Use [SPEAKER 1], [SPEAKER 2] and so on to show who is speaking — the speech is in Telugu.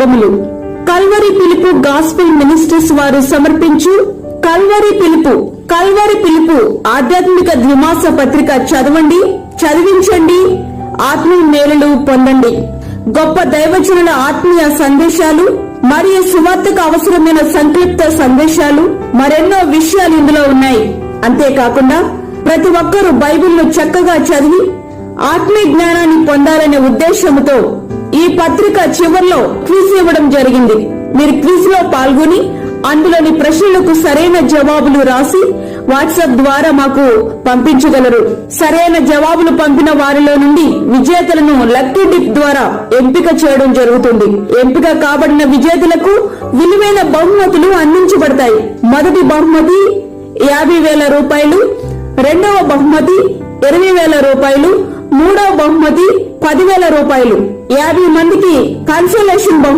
[SPEAKER 1] శుభములు. కల్వరి పిలుపు గాస్పెల్ మినిస్టర్స్ వారు సమర్పించు కల్వరి పిలుపు ఆధ్యాత్మిక ద్విమాస పత్రిక చదవండి, చదివించండి, ఆత్మీయ మేలులు పొందండి. గొప్ప దైవజనుల ఆత్మీయ సందేశాలు మరియు సువార్తకు అవసరమైన సంక్షిప్త సందేశాలు, మరెన్నో విషయాలు ఇందులో ఉన్నాయి. అంతేకాకుండా ప్రతి ఒక్కరూ బైబిల్ను చక్కగా చదివి ఆత్మీయ జ్ఞానాన్ని పొందాలనే ఉద్దేశంతో ఈ పత్రిక చివర్లో క్విజ్ ఇవ్వడం జరిగింది. మీరు క్విజ్ లో పాల్గొని అందులోని ప్రశ్నలకు సరైన జవాబులు రాసి వాట్సాప్ ద్వారా మాకు పంపించగలరు. సరైన జవాబులు పంపిన వారిలో నుండి విజేతలను లక్కీ డిప్ ద్వారా ఎంపిక చేయడం జరుగుతుంది. ఎంపిక కాబడిన విజేతలకు విలువైన బహుమతులు అందించబడతాయి. మొదటి బహుమతి 50,000 రూపాయలు, రెండవ బహుమతి 20,000 రూపాయలు, మూడవ బహుమతి 10,000 రూపాయలు. 50 మందికి కన్సోలేషన్